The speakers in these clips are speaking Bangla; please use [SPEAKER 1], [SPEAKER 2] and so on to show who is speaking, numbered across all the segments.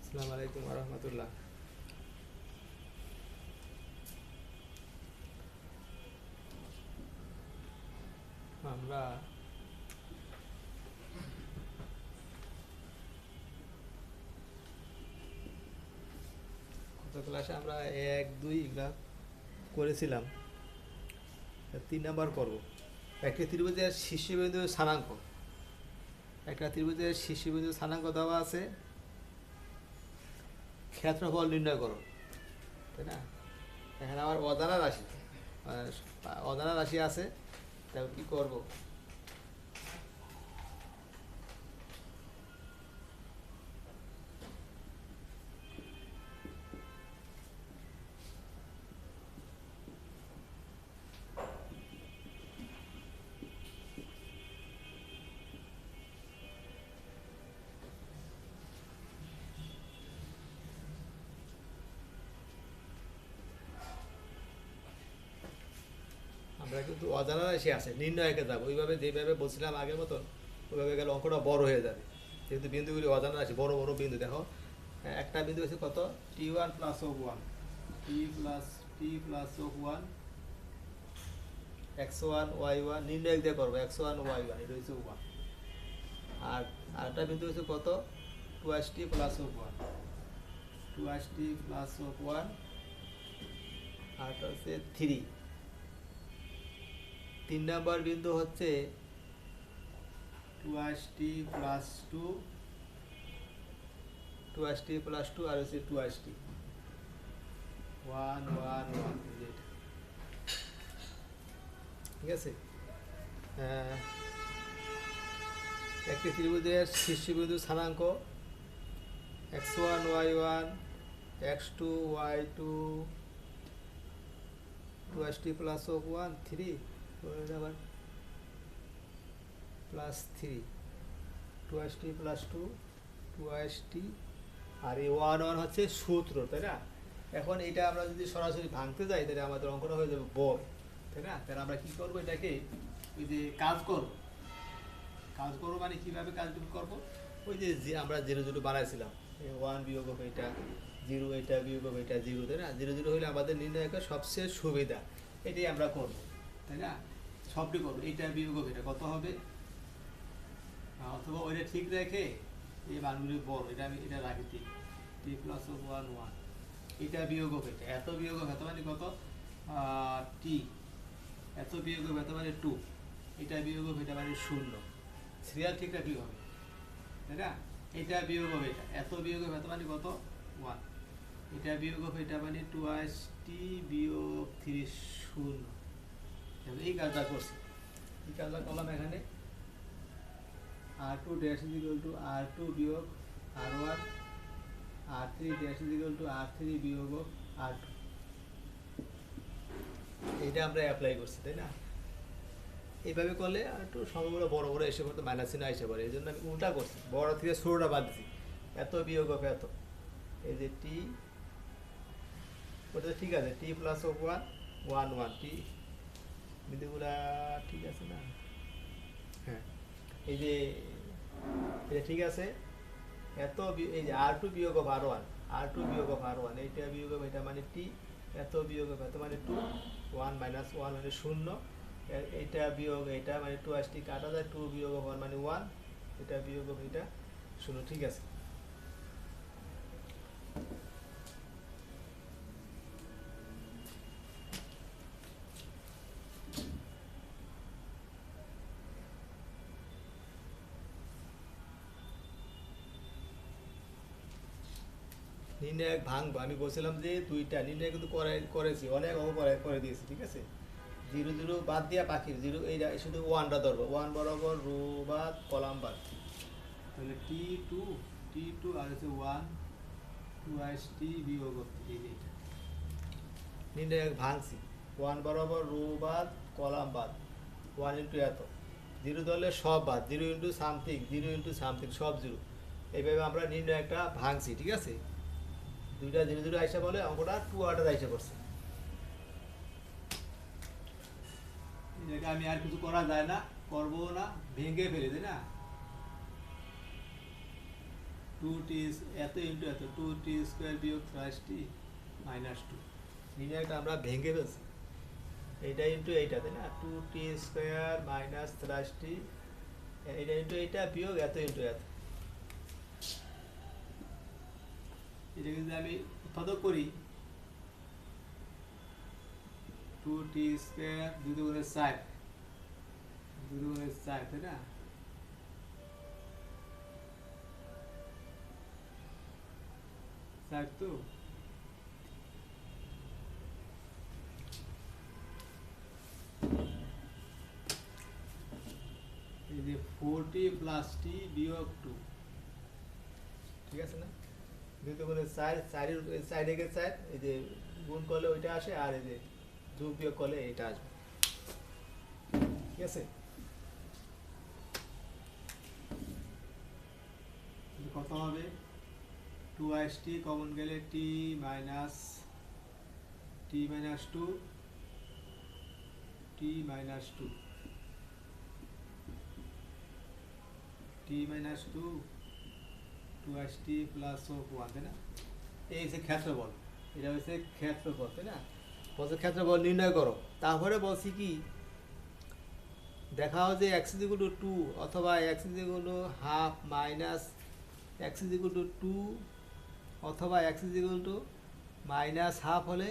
[SPEAKER 1] আসসালামু আলাইকুম রহমতুল্লাহ। আমরা গত ক্লাসে আমরা 1 2 এগুলা করেছিলাম। 3 নাম্বার করব। একটা ত্রিভুজের শীর্ষবিন্দু স্থানাঙ্ক, একটা ত্রিভুজের শীর্ষবিন্দু স্থানাঙ্ক দেওয়া আছে, ক্ষেত্রফল নির্ণয় করো, তাই না? এখানে আমার অজানা রাশি, অজানা রাশি আছে, তাহলে কি করব? আমরা কিন্তু অজানা রাশি আছে, নির্ণয়কে যাবো ওইভাবে, যেভাবে বলছিলাম আগের মতন ওইভাবে গেলে অঙ্কটা বড় হয়ে যাবে, যেহেতু বিন্দুগুলি অজানা রাশি, বড় বড় বিন্দু। দেখো, একটা বিন্দু হচ্ছে কত, T1 plus O1, T plus O1, X1 Y1 নির্ণয় দিয়ে করবো, X1 Y1, এটা হচ্ছে O1। আর আরেকটা বিন্দু হচ্ছে কত, 2T plus O1, 2T plus O1, আরেকটা হচ্ছে 3। 3 নাম্বার বিন্দু হচ্ছে 2T প্লাস 2, 2T প্লাস 2, আর হচ্ছে 2T 1 1 1, ঠিক আছে? একটি ত্রিভুজের শীর্ষবিন্দু স্থানাঙ্ক X1 Y1, X2 Y2, 2T plus 1 3, আবার প্লাস 3, 2T প্লাস 2, 2T, আর এই 1 1 হচ্ছে সূত্র, তাই না? এখন এটা আমরা যদি সরাসরি ভাঙতে যাই তাহলে আমাদের অঙ্কটা হয়ে যাবে বড়, তাই না? তাহলে আমরা কি করবো, এটাকে ওই যে কাজ করবো, কাজ করবো মানে কীভাবে কাজ করবো, ওই যে আমরা 0 0 বানাইছিলাম, 1 বিয়োগ হবে এটা 0, এটা বিয়োগ হবে এটা 0, তাই না? 0 0 হলে আমাদের নির্ণয় করার সবচেয়ে সুবিধা, এটাই আমরা করবো, তাই না? সবটি করবো, এটা বিয়োগ হবে এটা কত হবে, অথবা ওইটা ঠিক রেখে এই মানগুলি বড়, এটা আমি এটা রাখি T প্লাস 1 1, এটা বিয়োগ হবে এটা, এত বিয়োগ হবে এত মানে কত, T, এত বিয়োগ হবে এত মানে 2, এটা বিয়োগ হবে এটা মানে 0, সিরিয়াল ঠিক রাখলে হবে, তাই না? এটা বিয়োগ হবে এটা, এত বিয়োগ হবে এত মানে কত, 1, এটা বিয়োগ হবে এটা মানে 2T বিয়োগ 3 0। এই কাজটা করছি, এই কাজটা করলাম এখানে, R2 dash is equal to R2 বিয়োগ R1, R3 dash is equal to R3 বিয়োগ R2, এইটা আমরা অ্যাপ্লাই করছি, তাই না? এইভাবে করলে আর একটু সংখ্যাগুলো বড় বড় এসে পড়তে, মাইনাস চিহ্ন এসে পড়ে, এই জন্য আমি উল্টা করছি, বড় থেকে ছোটোটা বাদ দিছি, এত বিয়োগ হবে এত, এই যে T, ওটা ঠিক আছে, T প্লাস 1 1 1, T বিন্দুগুলা ঠিক আছে না? হ্যাঁ, এই যে এটা ঠিক আছে, এত এই যে R2 বিয়োগ অফ R1, R2 বিয়োগ অফ R1, এইটা বিয়োগ অফ এটা মানে T, এত বিয়োগ অফ এত মানে 2, 1 মাইনাস 1 মানে 0, এইটা বিয়োগ এটা মানে 2T কাটা যায়, 2 বিয়োগ অফ 1 মানে 1, এটা বিয়োগ অফ এটা 0, ঠিক আছে? নির্ণায়ক ভাঙবো, আমি বলছিলাম যে 2টা নির্ণয় কিন্তু করেছি, অনেক অঙ্ক করে দিয়েছি, ঠিক আছে? 0 0 বাদ দিয়া বাকি 0, এইটা শুধু 1টা ধরবো, 1 বরাবর রো বাদ কলাম বাদ, তাহলে T2 আর হচ্ছে 1 2T বিয়োগ এই যে এটা নির্ণায়ক ভাঙছি, 1 বরাবর রো বাদ কলাম বাদ, 1 ইন্টু এত, 0 ধরলে সব বাদ, 0 ইন্টু সামথিং, 0 ইন্টু সামথিং সব 0, এইভাবে আমরা নির্ণয়কটা ভাঙছি, ঠিক আছে? 2টা 0 0 আইসা বলে অঙ্কটা 2 অর্ডার আইসা পড়ছে, এটাকে আমি আর কিছু করা যায় না, করবো না, ভেঙে ফেলে, তাই না? 2t এত ইন্টু এত 2t স্কোয়ার বিয়োগ স্ল্যাশ টি মাইনাস 2 নির্ণয়টা আমরা ভেঙে ফেলছি এইটা ইন্টু এইটা তাই না 2t square minus slash T এইটা ইন্টু এইটা বিয়োগ এত ইন্টু এত এটা যদি আমি উৎপাদক করি 2t স্কোয়ার 2 দুগুণে 4 2 দুগুণে 4 তাই না চার তো এই যে 4t প্লাস টি বিয়োগ 2 ঠিক আছে না 2 দুগুণে 4 4 এর সাইডে গিয়ে 4 এই যে গুণ করলে ওইটা আসে আর এই যে যোগ বিয়োগ করলে এটা আসবে ঠিক আছে কত হবে 2xt কমন গেলে t minus 2 t minus 2 t minus 2 2xt plus 1 তাই না এই হচ্ছে ক্ষেত্রফল এটা হচ্ছে ক্ষেত্রফল তাই না বলছে ক্ষেত্রফল নির্ণয় করো তারপরে বলছি কি দেখাও যে x = 2 অথবা x = হাফ মাইনাস x = 2 অথবা x মাইনাস হাফ হলে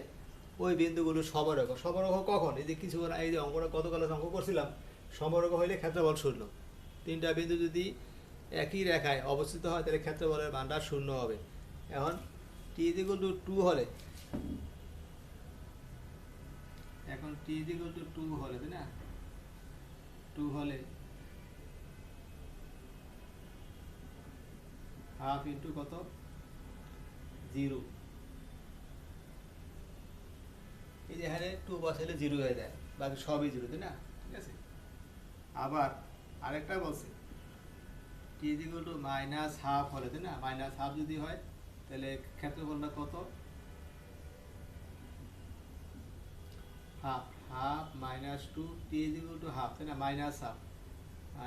[SPEAKER 1] ওই বিন্দুগুলো সমরেখ সমরেখ কখন এই যে কিছু এই যে অঙ্কটা গতকাল অঙ্ক করছিলাম সমরেখ হইলে ক্ষেত্রফল শূন্য তিনটা বিন্দু যদি একই রেখায় অবস্থিত হয় তাহলে ক্ষেত্রফলের মানটা শূন্য হবে এখন t = 2 হলে এখন t = 2 হলে তাই না 2 হলে হাফ ইন্টু কত 0 এই যে এখানে 2 বসাইলে 0 হয়ে যায় বাকি সবই 0 তাই না ঠিক আছে আবার আরেকটা বলছে t = মাইনাস হাফ হলে তাই না মাইনাস হাফ যদি হয় তাহলে ক্ষেত্রফলটা কত half half minus 2 t = half তাই না মাইনাস হাফ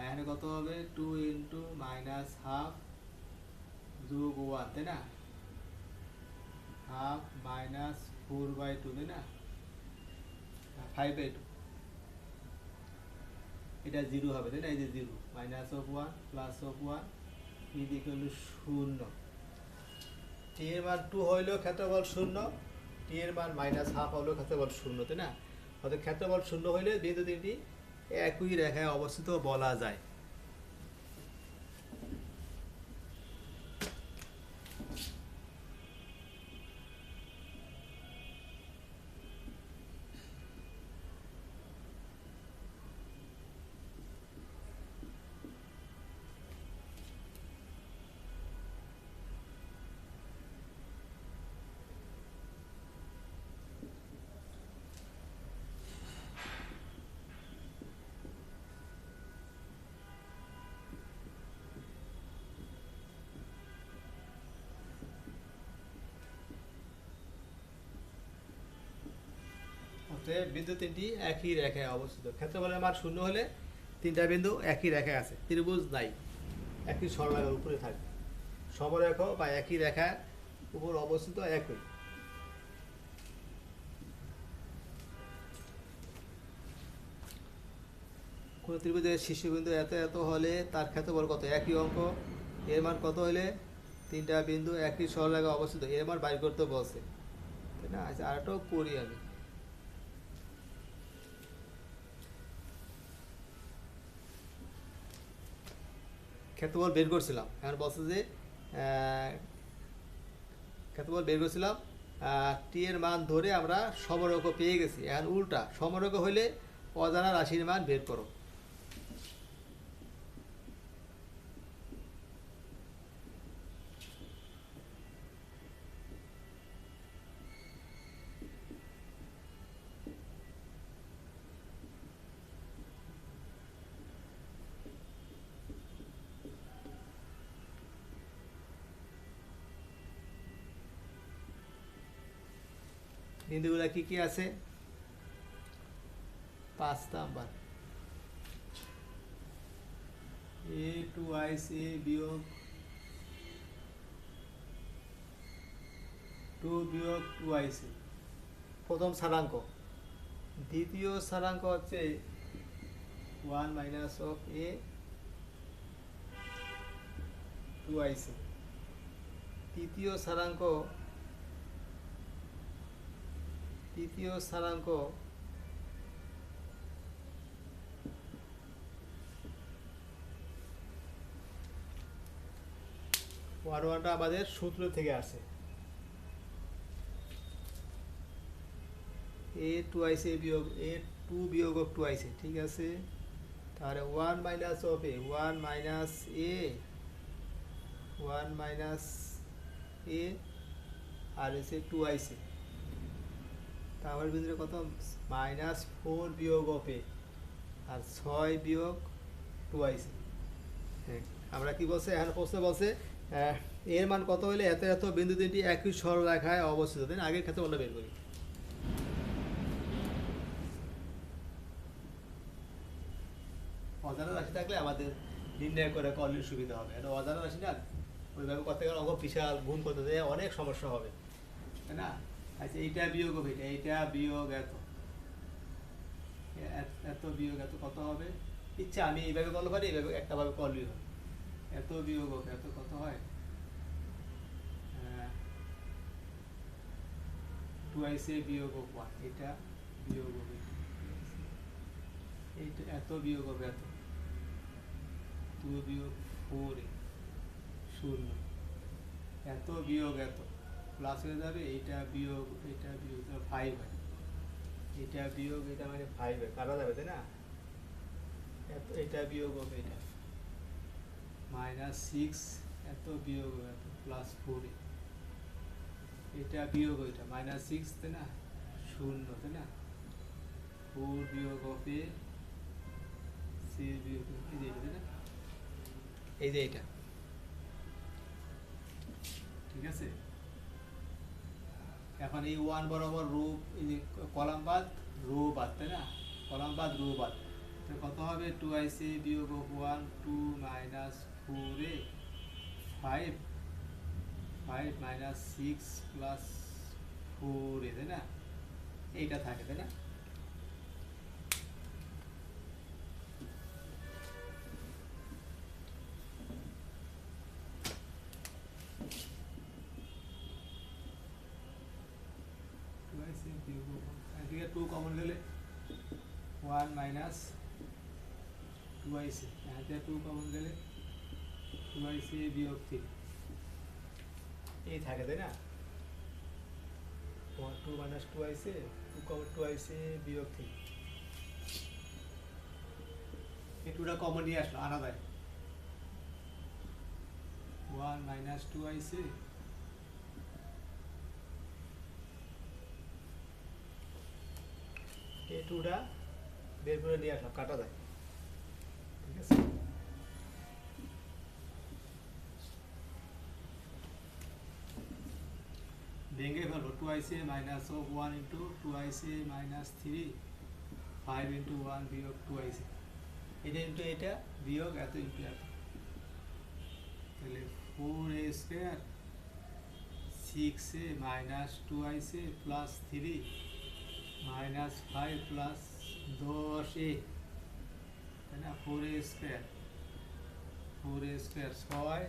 [SPEAKER 1] এখানে কত হবে 2 ইন্টু মাইনাস হাফ যোগ 1 তাই না হাফ মাইনাস 4/2 তাই না 5/2 এটা 0 হবে তাই না এই যে 0 minus of 1 plus of 1 0 t এর মান 2 হইলেও ক্ষেত্রফল 0 t এর মান মাইনাস হাফ হলেও ক্ষেত্রফল 0 তাই না অর্থাৎ ক্ষেত্রফল 0 হইলে বিন্দু তিনটি একই রেখায় অবস্থিত বলা যায় বিন্দু তিনটি একই রেখায় অবস্থিত ক্ষেত্রফলের মান 0 হলে তিনটা বিন্দু একই রেখায় আছে ত্রিভুজ নাই একই সরলরেখার উপরে থাকে সমরেখ বা একই রেখার উপর অবস্থিত একই কোন ত্রিভুজের শীর্ষবিন্দু এত এত হলে তার ক্ষেত্রফল কত একই অঙ্ক এর মান কত হলে তিনটা বিন্দু একই সরলরেখায় অবস্থিত এর মান বাইর করতে বলছে তাই না আচ্ছা আরেকটাও করি আমি ক্ষেত্রফল বের করছিলাম এখন বলছে যে ক্ষেত্রফল বের করছিলাম টি এর মান ধরে আমরা সমরেখ পেয়ে গেছি এখন উল্টা সমরেখ হইলে অজানা রাশির মান বের করো বিন্দুগুলো কি কি আছে 5 নাম্বার a2 ic বিয়োগ টু বিয়োগ টু আইসি প্রথম স্থানাঙ্ক, দ্বিতীয় স্থানাঙ্ক হচ্ছে one minus of A two IC, তৃতীয় স্থানাঙ্ক ওয়ান ওয়ানটা আমাদের সূত্র থেকে আসে, এ টু আইসি বিয়োগ এ টু বিয়োগ অফ টু আইসি, ঠিক আছে। তাহলে one minus of A one minus A আর এসে টু আইসি, তারপর ভিতরে কত মাইনাস ফোর বিয়োগ অফ এ আর ছয় বিয়োগ টু আইসি। আমরা কি বলছে এখন প্রশ্ন বলছে এর মান কত হলে এত এত বিন্দু তিনটি একই সরলরেখায় অবস্থিত, তাই না? আগের ক্ষেত্রে আমরা বের করি। অজানা রাশি থাকলে আমাদের নির্ণয় করে করলে সুবিধা হবে, এটা অজানা রাশি না, ওইভাবে করতে গেলে অঙ্ক বিশাল গুণ করতে গেলে অনেক সমস্যা হবে, তাই না? আচ্ছা এইটা বিয়োগ হবে, এইটা বিয়োগ এত, এত বিয়োগ এত কত হবে? ইচ্ছা আমি এইভাবে করলে পারি, এইভাবে একটা ভাবে করলেই হবে। এত বিয়োগ হবে এত কত হয়? টু আইসে বিয়োগ অফ ওয়ান, এটা বিয়োগ হবে এইটা, এত বিয়োগ হবে এত, টু বিয়োগ ফোর শূন্য, এত বিয়োগ এত প্লাস হয়ে যাবে, এইটা বিয়োগ ফাইভ হয়, এটা বিয়োগ এটা মানে ফাইভ হয়, কাটা যাবে, তাই না? এত এটা বিয়োগ হবে এটা মাইনাস সিক্স, এত বিয়োগ হবে এত প্লাস ফোর, এটা বিয়োগ এটা মাইনাস সিক্স, তাই না? শূন্য, তাই না? ফোর বিয়োগ হবে সিক্স বিয়োগ এই যে এটা, তাই না? এই যে এটা, ঠিক আছে। এখন এই ওয়ান বরাবর রো, এই যে কলাম বাদ রো বাদ, তাই না? কলাম বাদ রো বাদ, তো কত হবে? টু আইসি বিয়োগ of one, two minus four A five, five minus six plus four A, তাই না? এইটা থাকে, তাই না? টু কমন গেলে ওয়ান মাইনাস টু আইসি, এতে টু কমন গেলে টু আইসি বিয়োগ থ্রি, এই থাকে, তাই না? Two minus two IC, two common two IC বিয়োগ থ্রি, এই টুটা কমন নিয়ে আসলো, আনা যায়। ওয়ান মাইনাস টু আইসি এই টুটা বের করে নিয়ে আসলাম, কাটা যায়, ঠিক আছে। ভেঙে ফেলো, two IC minus of one into two IC minus three, five into one বিয়োগ টু আইসি, এটা ইন্টু এটা বিয়োগ এত ইন্টু এত, তাহলে four A square six A minus two IC plus three minus five plus দশ এ, তাই না? ফোর এ স্কোয়ার ছয়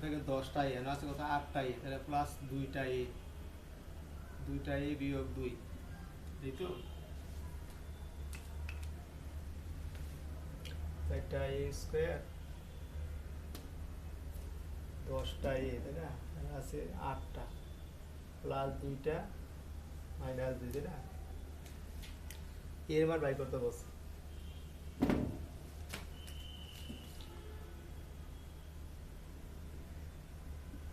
[SPEAKER 1] থেকে দশটা এ না আছে কত? আটটা এ, তাহলে প্লাস দুইটা এ বিয়োগ দুই, এই তো চারটা এ স্কোয়ার দশটা এ, তাই না? আছে আটটা প্লাস দুইটা মাইনাস দুই, তাই না? এর মান বাই করতে বলছে।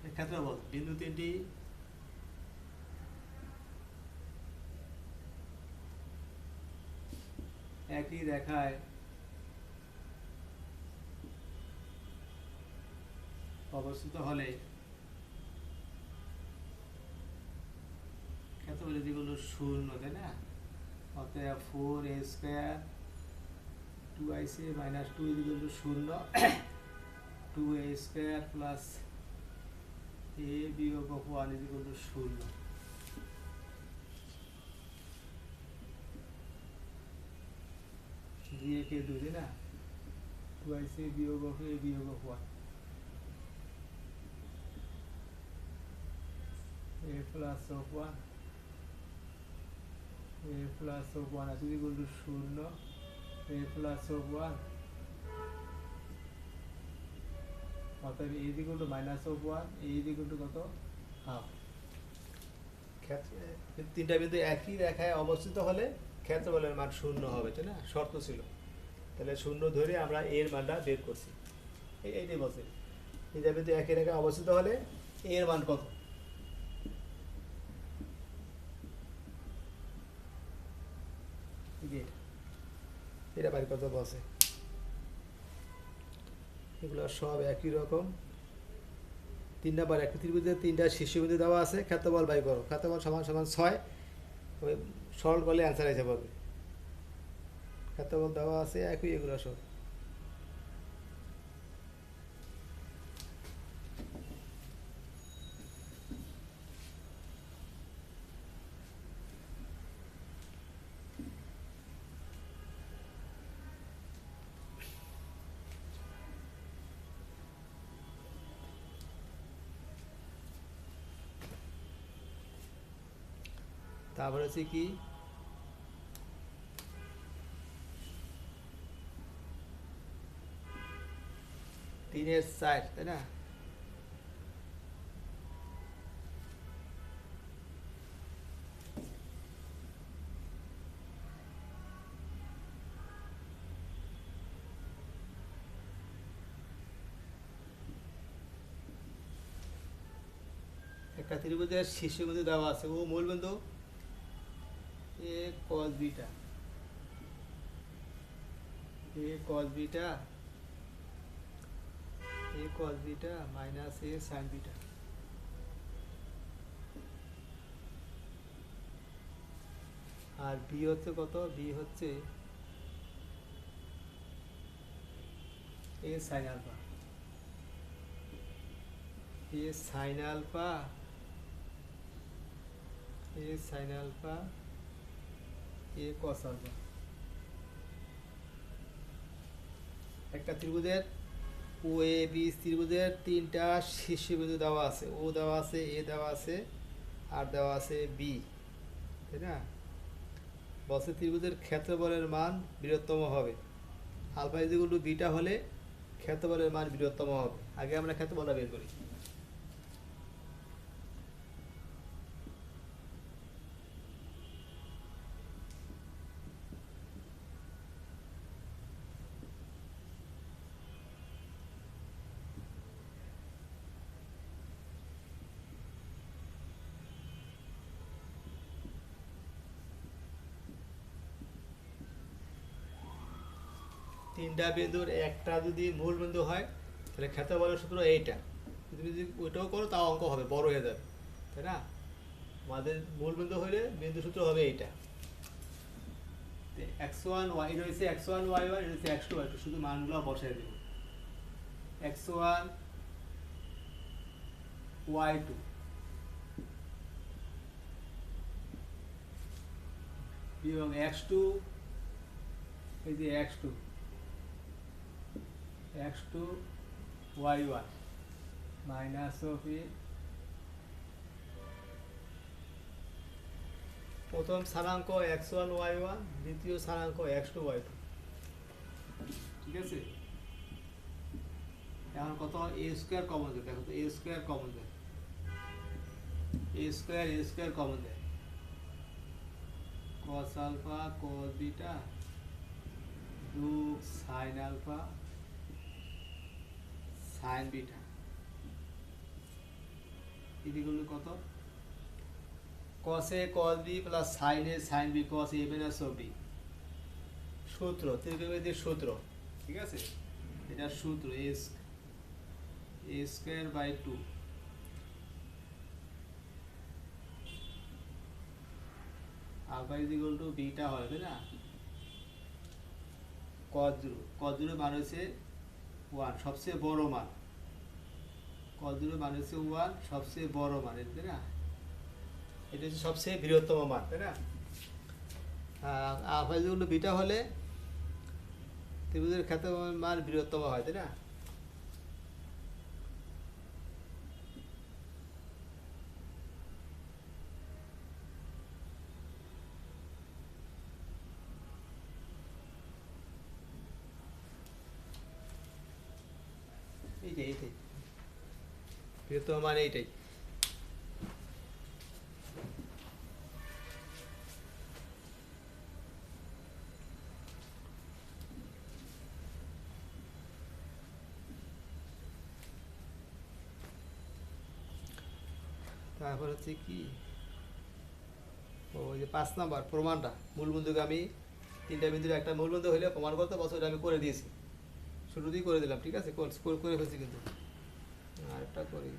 [SPEAKER 1] এক্ষেত্রে বল বিন্দু তিনটি একই রেখায় অবস্থিত হলে ক্ষেত্রফল যেগুলো শূন্য, তাই না? অতএব four A square two IC minus two equal to শূন্য, two a square plus a বিয়োগ অফ 1 ইজ ইকুয়াল টু 0 দিয়ে কে 2 তাই না টুয়াইস এ বিয়োগ of 1 a plus of 1 a plus of 1 is equal to 0 a plus of 1 অতএব a is equal to minus of 1 a is equal to কত হাফ তিনটা বিন্দু একই রেখায় অবস্থিত হলে ক্ষেত্রফলের মান 0 হবে তাই না শর্ত ছিল তাহলে 0 ধরে আমরা এর মানটা বের করছি এইটাই বলছি তিনটা বিন্দু একই রেখায় অবস্থিত হলে এর মান কত এটা বাড়ি কত বসে এগুলো সব একই রকম 3 নাম্বার একটি ত্রিভুজের 3টা শীর্ষবিন্দু দেওয়া আছে ক্ষেত্রফল বাই করো ক্ষেত্রফল সমান সমান 6 তবে সরল করলে অ্যান্সার এসে পড়বে ক্ষেত্রফল দেওয়া আছে একই এগুলো সব তারপরে হচ্ছে কি তিনের 4 তাই না একটা ত্রিভুজের শীর্ষবিন্দু দেওয়া আছে ও মূলবিন্দু a cos beta minus a sin beta R b হচ্ছে কত b হচ্ছে a sin alpha a cos alpha একটা ত্রিভুজের ও এ বি ত্রিভুজের 3টা শীর্ষবিন্দু দেওয়া আছে ও দেওয়া আছে এ দেওয়া আছে আর দেওয়া আছে বি তাই না বলছে ত্রিভুজের ক্ষেত্রফলের মান বৃহত্তম হবে alpha is equal to beta হলে ক্ষেত্রফলের মান বৃহত্তম হবে আগে আমরা ক্ষেত্রফলটা বের করি তিনটা বিন্দুর একটা যদি মূল বিন্দু হয় তাহলে ক্ষেত্রফলের সূত্র এইটা তুমি যদি ওইটাও করো তাও অঙ্ক হবে বড় হয়ে যাবে তাই না আমাদের মূল বিন্দু হলে বিন্দু সূত্র হবে এইটা x1 y রয়েছে x1 y1 রয়েছে x2 y2 শুধু মানগুলো বসায় দেব x1 y2 বিয়োগ x2 এই যে x2 y1 minus of a প্রথম স্থানাঙ্ক x1 y1 দ্বিতীয় স্থানাঙ্ক x2 y2 ঠিক আছে এখন কত a স্কয়ার কমন দেয় দেখো তো a স্কয়ার কমন দেয় a স্কয়ার কমন দেয় cos alpha cos beta 2 sin alpha sin beta equal to কত cos a cos b plus sin a sin b cos a minus b সূত্র ত্রিকোণমিতির সূত্র ঠিক আছে এটা সূত্র a square by 2 alpha is equal to beta হয় তাই না cos 0 মান হচ্ছে 1 সবচেয়ে বড় মান cos 0 মান হচ্ছে 1 সবচেয়ে বড় মান, তাই না? এটা হচ্ছে সবচেয়ে বৃহত্তম মান, তাই না? আলফা হলো বিটা হলে ত্রিভুজের ক্ষেত্রফলের মান বৃহত্তম হয়, তাই না? এইটাই বৃহত্তম মান এইটাই। তারপর হচ্ছে কি, ওই যে 5 নাম্বার প্রমাণটা, মূলবিন্দুকে আমি 3টা বিন্দুর একটা মূলবিন্দু হলে প্রমাণ করতে বছর আমি করে দিয়েছি, শুরুতেই করে দিলাম, ঠিক আছে? করে ফেলছি, কিন্তু আরেকটা করি।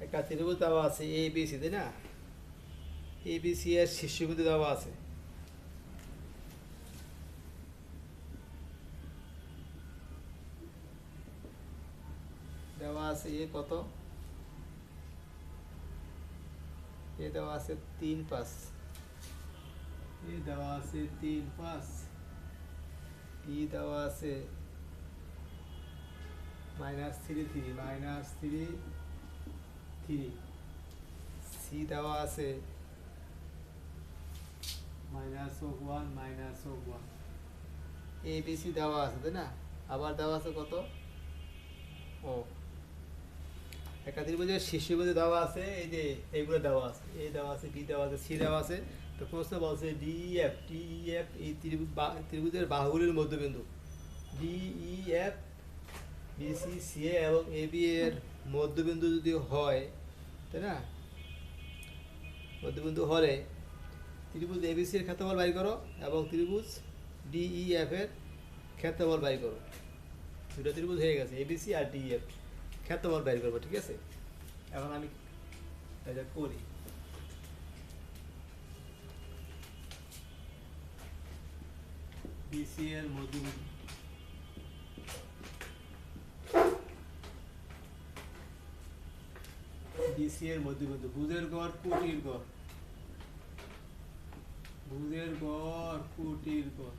[SPEAKER 1] একটা ত্রিভুজ দেওয়া আছে এ বি সি, তাই না? এ বি সি এর শীর্ষবিন্দু দেওয়া আছে, এ কত, এ দেওয়া আছে 3 5, এ দেওয়া আছে 3 5, বি দেওয়া আছে -3 3 -3 3, সি দেওয়া আছে -1 -1, এ বি সি দেওয়া আছে, তাই না? আবার দেওয়া আছে কত, ও একটা ত্রিভুজের শীর্ষবিন্দু দেওয়া আছে, এই যে এইগুলো দেওয়া আছে, এ দেওয়া আছে, বি দেওয়া আছে, সি দেওয়া আছে। তো প্রশ্ন বলছে ডি এফ, টি এফ এই ত্রিভুজের বাহুগুলির মধ্যবিন্দু D E F, B C C A এবং এ বি এর মধ্যবিন্দু যদি হয়, তাই না? মধ্যবিন্দু হলে ত্রিভুজ এ বি সি এর ক্ষেত্রফল বাই করো এবং ত্রিভুজ ডি ই এফ এর ক্ষেত্রফল বাই করো। দুটো ত্রিভুজ হয়ে গেছে, A B C R D F, ক্ষেত্রফল বাই করবো, ঠিক আছে? এখন আমি এটা করি। বিসি এর মধ্যবিন্দু, বিসি এর মধ্যবিন্দু, ভুজের গড় কোটির গড়, ভুজের গড় কোটির গড়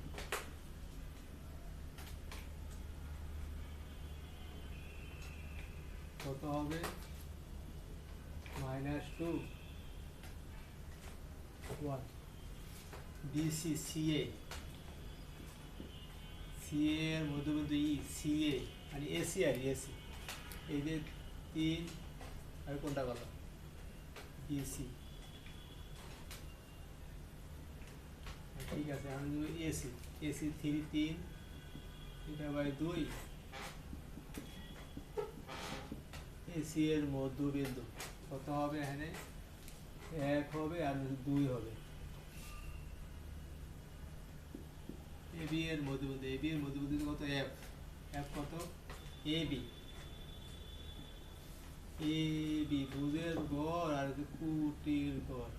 [SPEAKER 1] কত হবে? -2 1, বিসি সিএ, সিএ এর মধ্যবিন্দু ই, সিএ মানে এসি আর এসি, এই যে 3 আর কোনটা গেল, বিসি, ঠিক আছে? আমি এসি, এসি 3 3, এটা বাই 2, এসি এর মধ্যবিন্দু কত হবে? এখানে 1 হবে আর 2 হবে। এবি এর মধ্যবিন্দু, এবি এর মধ্যবিন্দু কত? এফ, এফ কত? এবি, এবি ভুজের গড় আর কুটির গড়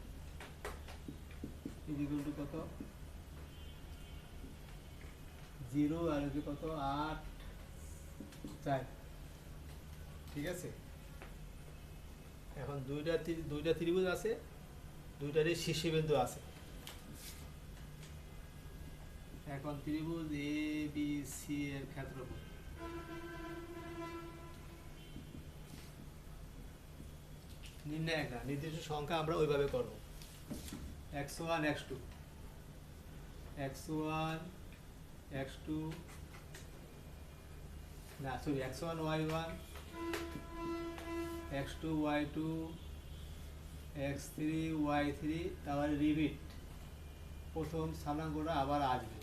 [SPEAKER 1] ইকুয়াল টু কত? 0 আর কত? 8 4, ঠিক আছে? এখন দুইটা ত্রিভুজ আছে, দুইটারই শীর্ষবিন্দু আছে। এখন ত্রিভুজ এ বি সি এর ক্ষেত্রফল নির্ণায়ক না, নির্দিষ্ট সংখ্যা আমরা ওইভাবে করব। x1 x2, x1 x2 না sorry x1 y1, x2 y2, x3 y3 তারপরে রিপিট প্রথম স্থানাঙ্কটা আবার আসবে।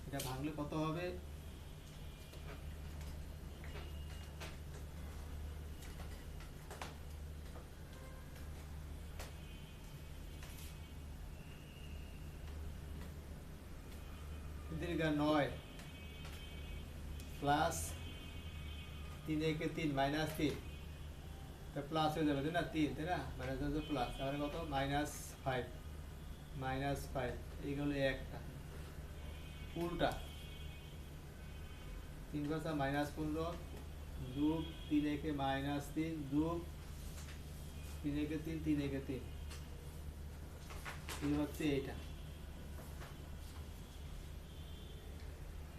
[SPEAKER 1] এটা ভাঙলে কত হবে? নয় প্লাস 3 একে 3 মাইনাস 3 প্লাস হয়ে যাবে তাই না? 3 তাই না? মাইনাস হচ্ছে প্লাস, তাহলে কত? -5 এইগুলো একটা উল্টা 3 × -15 যোগ 3 একে -3 যোগ 3 একে 3 3 একে 3 এই হচ্ছে এইটা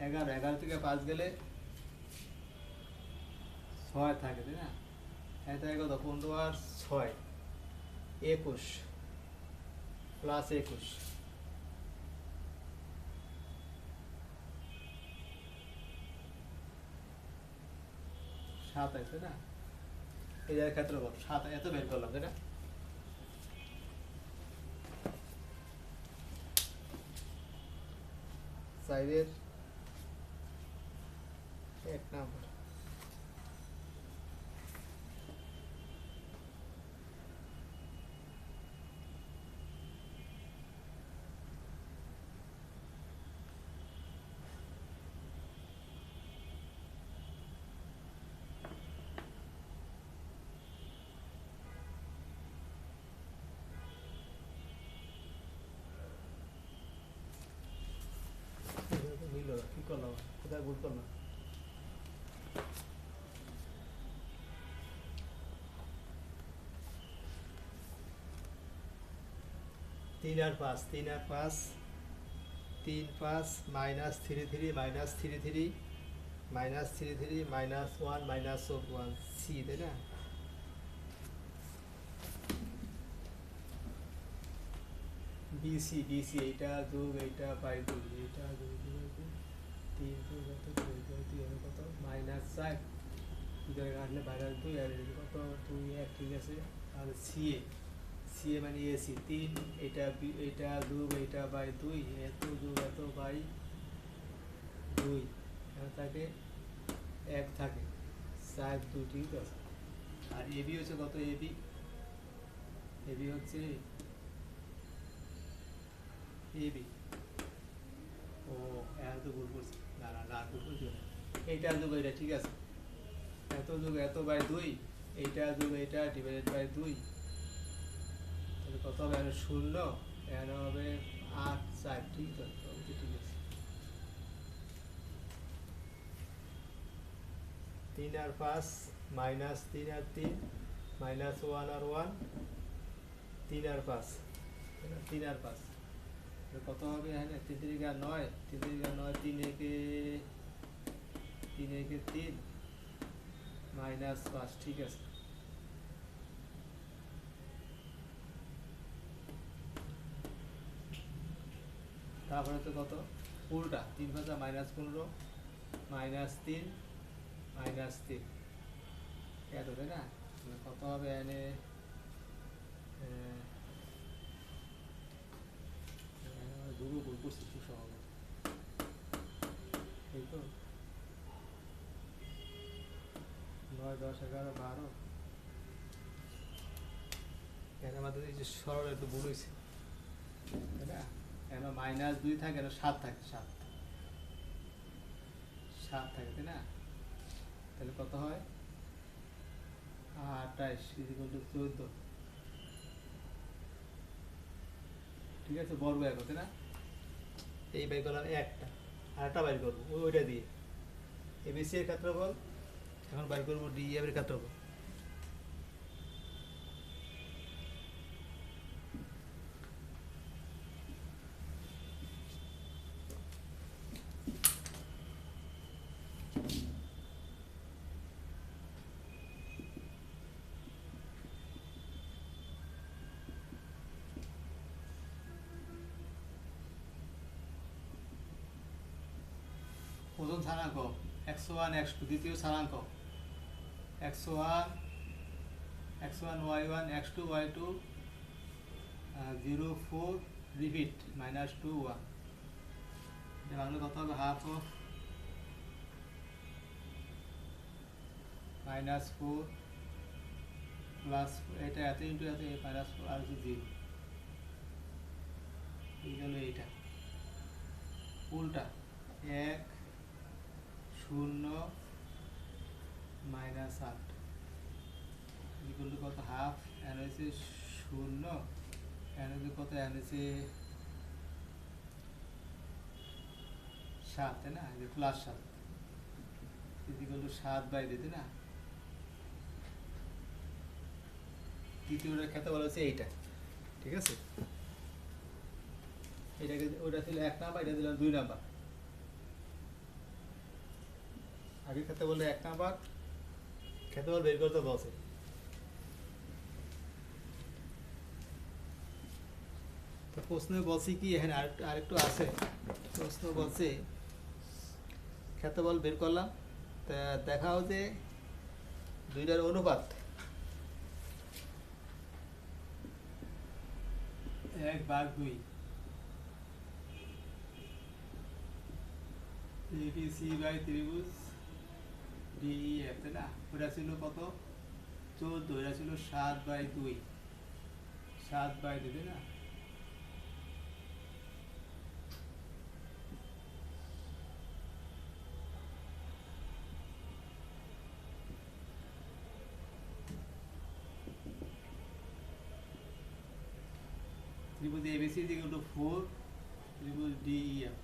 [SPEAKER 1] 11 থেকে 5 গেলে 6 থাকে তাই না? এটা কত? 15 আর 6 21 প্লাস 21 27 তাই না? এই জায়গার ক্ষেত্রফল 7 এত বের করলাম তাই না? সাইডের 1 নাম্বার মিলল না, কি করলাম? কোথায় ভুল করলাম? 3 আর 5 3 আর 5 3 5 -33 -33 -33 -1 -1 সি তাই না? বিসি এইটা যোগ এইটা বাই 2 এইটা যোগ 3 যোগ কত 2 কত -4 জায়গা আসলে -2 আর কত 2 1 ঠিক আছে। আর সিএ মানে এসি 3 এইটা যোগ এইটা বাই 2 এত যোগ এত বাই 2 এখানে থাকে 1 থাকে 4 2 ঠিক আছে। আর এবি হচ্ছে কত? এবি হচ্ছে এবি ও এত তো ভুল করছি, না ভুল করছি না। এইটা যোগ এইটা ঠিক আছে, এত যোগ এত বাই 2 এইটা যোগ এইটা ডিভাইডেড বাই 2 তাহলে কত হবে? এখানে 0 এখানে হবে 8 4 ঠিক আছে, ঠিক আছে। 3 আর 5 -3 আর 3 -1 আর 1 3 আর 5 3 আর 5 কত হবে? এখানে 3 3 আর 9 3 3 আর 9 3 একে 3 -5 ঠিক আছে। তারপরে তো কত? উল্টা 3 5 -15 -3 -3 এত তাই না? কত হবে এখানে? দুটো ভুল করছি খুব সহজে, এই তো 9 10 11 12 এখানে আমাদের এই যে সরল একটু ভুল হয়েছে তাই না? এখানে -2 থাকে, এখানে 7 থাকে, 7 থাকে তাই না? তাহলে কত হয়? 28 = 14 ঠিক আছে, বর্গ এক তাই না? এই বাই করলাম একটা, আর একটা বাইর করবো ওইটা দিয়ে এবিসি এর ক্ষেত্রফল। এখন বাইর করবো ডিএফ এর ক্ষেত্রফল। প্রথম স্থানাঙ্ক x1 x2, দ্বিতীয় স্থানাঙ্ক x1 x1 y1 x2 y2 0 4 repeat -2 1 এটা বাংলা কত হবে হাফ অফ -4 প্লাস এটা এত ইন্টু এত -4 আর হচ্ছে 0 এই গেল এইটা উল্টা 1 0 -8 ইকুয়াল টু কত হাফ এন হয়েছে 0 এন হচ্ছে কত এন হয়েছে 7 তাই না যে প্লাস 7 ইকুয়াল টু 7/2 তাই না দ্বিতীয়টার ক্ষেত্রে বলা হচ্ছে এইটা ঠিক আছে এটাকে ওটা ছিল 1 নাম্বার এটা দিলাম 2 নাম্বার আগের ক্ষেত্রে বললে 1 নাম্বার ক্ষেত্রফল বের করতে বলছে তো প্রশ্নে বলছি কি এখানে আরেকটু আছে প্রশ্ন বলছে ক্ষেত্রফল বের করলাম তা দেখাও যে দুইটার অনুপাত 1/2 ABC বাই ত্রিভুজ DEF তাই না ওটা ছিল কত 14 এটা ছিল 7/2 7/2 তাই না ত্রিভুজ ABC is equal to 4 ত্রিভুজ DEF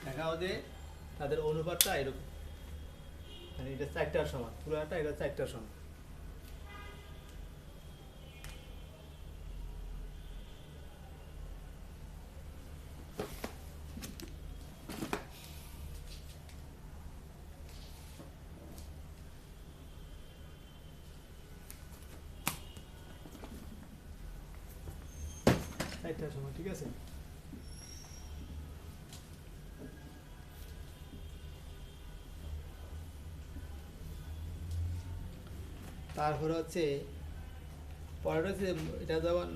[SPEAKER 1] দেখাও যে তাদের অনুপাতটা এরকম মানে এটা 4টার সমান পুরোটা এটা 4টার সমান ঠিক আছে তারপরে হচ্ছে পরেরটা হচ্ছে এটা যেমন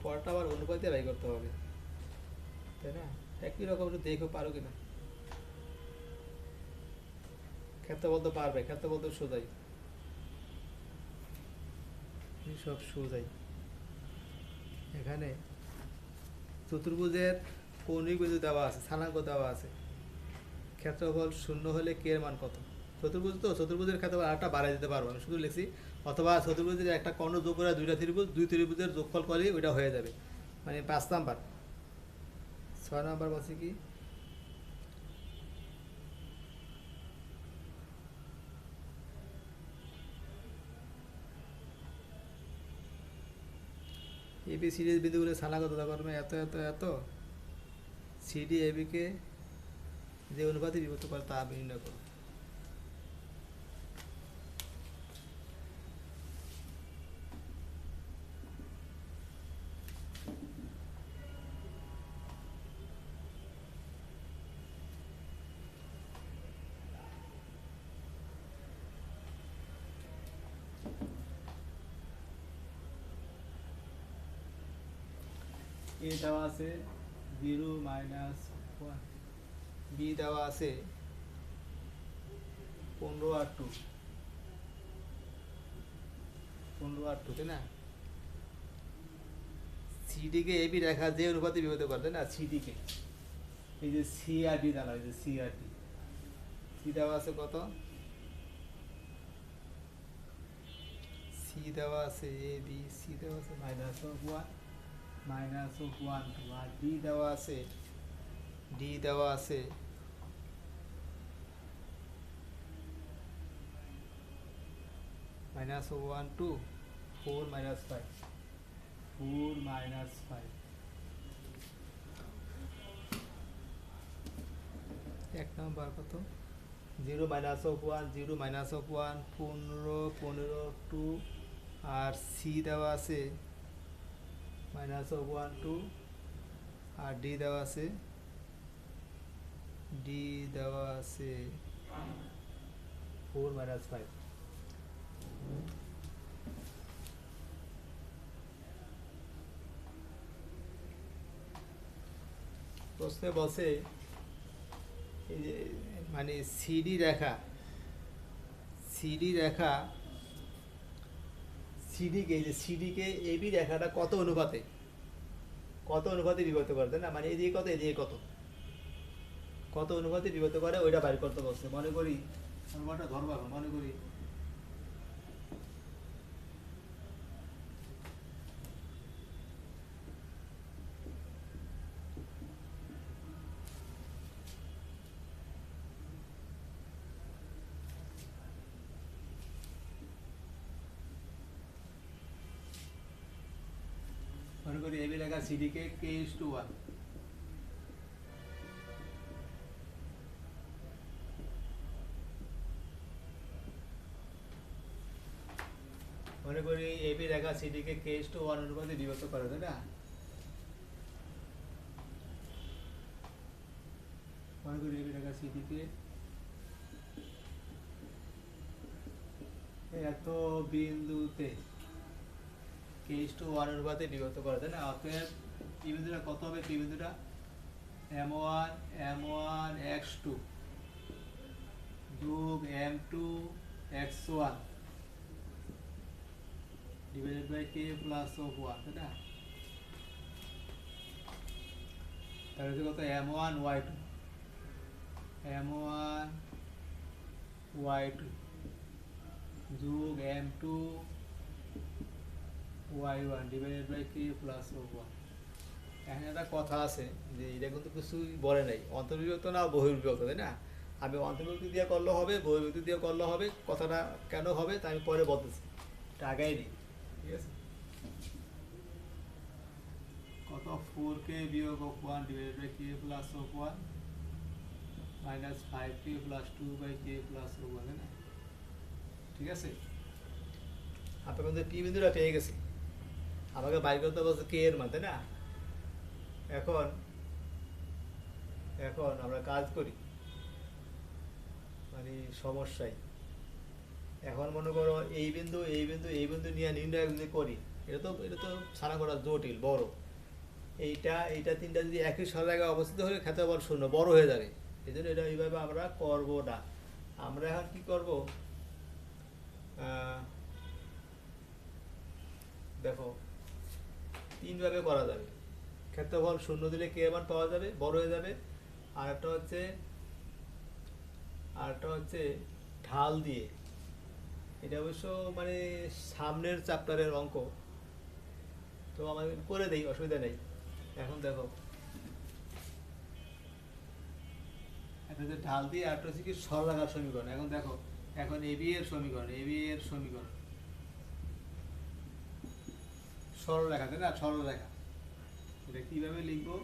[SPEAKER 1] পরেরটা আবার অনুপাতে বাই করতে হবে তাই না একই রকম একটু দেখো পারো কিনা ক্ষেত্রফল তো পারবে ক্ষেত্রফল তো সোজাই সব সোজাই এখানে চতুর্ভুজের কৌণিক বিন্দু দেওয়া আছে স্থানাঙ্ক দেওয়া আছে ক্ষেত্রফল 0 হলে কে এর মান কত চতুর্ভুজ তো চতুর্ভুজের ক্ষেত্রফল আরেকটা বাড়াই দিতে পারবো আমি শুধু লিখছি অথবা চতুর্ভুজের একটা কর্ণ যোগ করে দুই ত্রিভুজের যোগফল করলে ওইটা হয়ে যাবে মানে 5 নাম্বার 6 নাম্বার বলছি কি এবি সিরিজ বিন্দুগুলো স্থানাঙ্ক তথা করবে এত এত এত সিডি এবিকে যে অনুপাতে বিভক্ত করে তা নির্ণয় করো এ দেওয়া আছে 0 -1 বি দেওয়া আছে 15/2 15/2 তাই না সিডিকে এবি রেখা যে অনুপাতে বিভক্ত করতে না সিডিকে এই যে সি আর ডি দেওয়া আছে সি আর ডি সি দেওয়া আছে কত সি দেওয়া আছে এ বি সি দেওয়া আছে -1 -1 আর ডি দেওয়া আছে ডি দেওয়া আছে -1 2 4 -5 4 -5 এক নাম্বার কত 0 -1 0 -1 15 15 2 আর সি দেওয়া আছে -1 2 আর ডি দেওয়া আছে ডি দেওয়া আছে 4 minus 5 প্রশ্নে বলছে এই যে মানে সিডি রেখা সিডিকে এই যে সিডিকে এবি রেখাটা কত অনুপাতে বিভক্ত করে, তাই না? মানে এদিকে কত এদিকে কত অনুপাতে বিভক্ত করে ওইটা বাইর করতে বলছে। মনে করি অনুপাতটা ধরবো এখন। মনে করি এবি রেখা সিডিকে k:1, মনে করি এবি রেখা সিডিকে k:1 অনুপাতে বিভক্ত করে, তাই না? মনে করি এবি রেখা সিডিকে এত বিন্দুতে k:1 অনুপাতে বিভক্ত করে, তাই না? অতএব পি বিন্দুটা কত হবে? পি বিন্দুটা m1 x2 যোগ m2 x1 divided by k plus of 1, তাই না? তাহলে হচ্ছে কত? m1 y2 যোগ m2 y1 divided by k plus of 1। এখানে একটা কথা আছে যে এটা কিন্তু কিছুই বলে নাই, অন্তর্বিভক্ত না বহির্বিভক্ত, তাই না? আমি অন্তর্বিভক্তি দিয়ে করলে হবে, বহির্বিভক্তি দিয়ে করলে হবে। কথাটা কেন হবে তা আমি পরে বলতেছি, এটা আগেই দিই, ঠিক আছে? কত? 4k বিয়োগ of 1 divided by k plus of 1 minus 5k plus 2 by k plus of 1, তাই না? ঠিক আছে, আপনার কিন্তু পি বিন্দুটা পেয়ে গেছি, আমাকে বাইর করতে বলছে কে এর মান, তাই না? এখন আমরা কাজ করি মানে সমস্যায়। এখন মনে করো এই বিন্দু নিয়ে নির্ণয় যদি করি, এটা তো ছাড়া করা জটিল, বড়। এইটা তিনটা যদি একই জায়গায় অবস্থিত হলে ক্ষেত্রফল শূন্য, বড় হয়ে যাবে। এই জন্য এটা এইভাবে আমরা করব না। আমরা এখন কি করব? দেখো, তিনভাবে করা যাবে। ক্ষেত্রফল শূন্য দিলে কে মান পাওয়া যাবে, বড় হয়ে যাবে। আর একটা হচ্ছে ঢাল দিয়ে, এটা অবশ্য মানে সামনের চ্যাপ্টারের অঙ্ক, তো আমাদের করে দেই, অসুবিধা নেই। এখন দেখো, একটা হচ্ছে ঢাল দিয়ে, আর একটা হচ্ছে কি সরলরেখার সমীকরণ। এখন দেখো, এখন এবি এর সমীকরণ সরলরেখা, তাই না? সরলরেখা এটা কিভাবে লিখবো?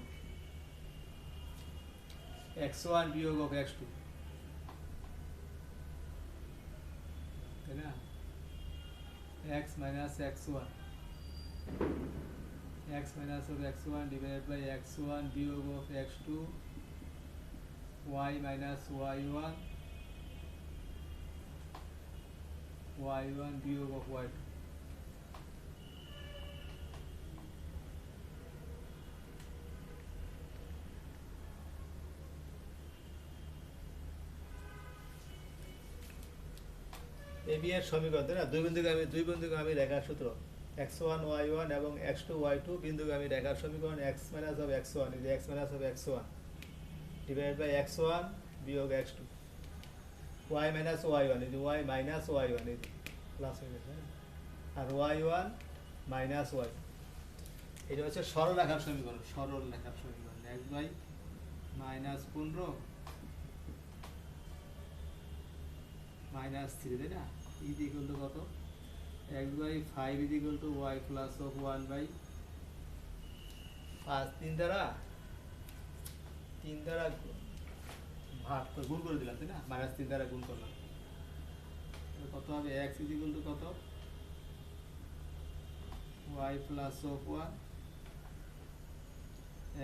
[SPEAKER 1] x1 বিয়োগ of x2, তাই না? x minus x1 of x1 divided by x1 বিয়োগ of x2 y minus y1 বিয়োগ of y2। এবি এর সমীকরণ, তাই না? দুই বিন্দুকে আমি রেখার সূত্র x1 y1 এবং x2 y2 বিন্দুকে আমি রেখার সমীকরণ x minus of x1 is x minus of x1 divided by x1 বিয়োগ x2 y minus y1 is y minus y1 is plus হয়ে গেছে, আর y1 minus y, এটা হচ্ছে সরল রেখার সমীকরণ। x by minus 15 minus 3, তাই না? is equal to কত? x by 5 is equal to y plus of 1 by 5, তিন দ্বারা ভাগ করে গুণ করে দিলাম, তাই না? মাইনাস 3 দ্বারা গুণ করলাম, কত হবে? x is equal to কত? y plus of 1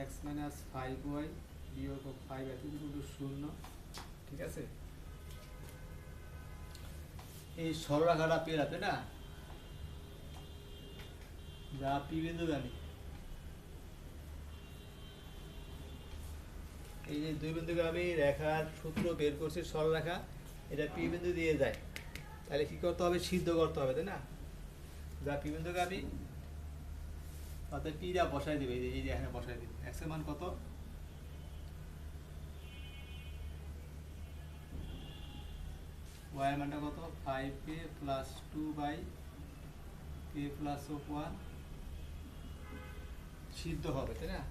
[SPEAKER 1] x minus 5y বিয়োগ of 5 x is equal to 0, ঠিক আছে? এই সরলরেখাটা পেলাম তাই না, যা পি বিন্দুগামী, এই যে দুই বিন্দুগামী রেখার সূত্র বের করছি সরলরেখা, এটা পি বিন্দু দিয়ে যায়, তাহলে কি করতে হবে, সিদ্ধ করতে হবে তাই না, যা পি বিন্দুগামী অর্থাৎ পি যা বসাই দেবে, এই যে এখানে বসাই দেবে, এক্স এর মান কত, ওয়াই এর মানটা কত 5k প্লাস 2/k প্লাস 1 সিদ্ধ হবে তাই না।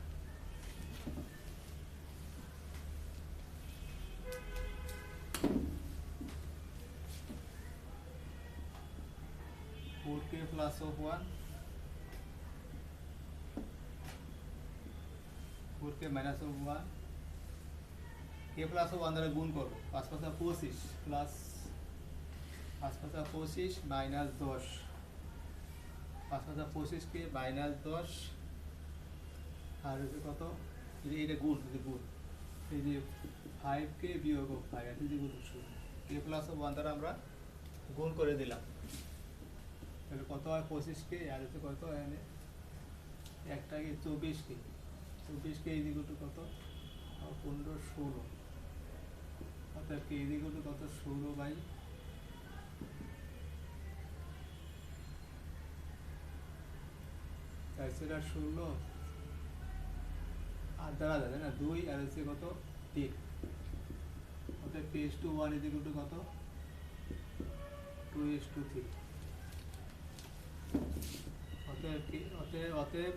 [SPEAKER 1] Four k plus 1 4k minus 1 k plus 1 দ্বারা গুণ করবো, 5 5 25 প্লাস 5 5 25 মাইনাস 10, 5 5 25 কে মাইনাস 10 আর হচ্ছে কত, এটা গুণ, গুণ এই যে 5k বিয়োগ 5 এটা যে গুণ শুরু কে প্লাস 1 দ্বারা আমরা গুণ করে দিলাম, তাহলে কত হয় 25k আর হচ্ছে কত এখানে একটাকে 24k, 24k is equal two কত 15 16, অর্থাৎ k ইজ ইকুয়াল টু কত 16 বাই তাছাড়া 16 আর দ্বারা যাবে না 2 আর হচ্ছে কত 3, অর্থাৎ k/1 ইজ ইকুয়াল টু কত 2:3, অতএব অতএব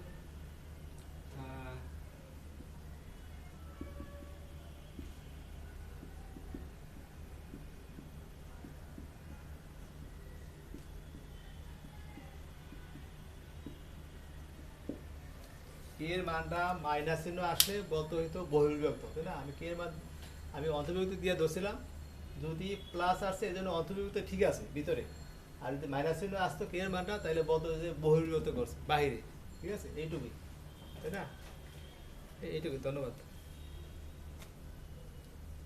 [SPEAKER 1] এর মানটা মাইনাস চিহ্ন আসলে বলতে হইতো বহির্বিভক্ত তাই না, আমি কে এর মান আমি অন্তর্বিভক্ত দিয়ে ধরছিলাম, যদি প্লাস আসছে এই জন্য অন্তর্বিভক্ত ঠিক আছে ভিতরে, আর যদি মাইনাস চিহ্ন আসতো কে এর মানটা তাহলে বলতো যে বহির্বিভক্ত করছে বাহিরে, ঠিক আছে এইটুকুই তাই না, এইটুকুই, ধন্যবাদ।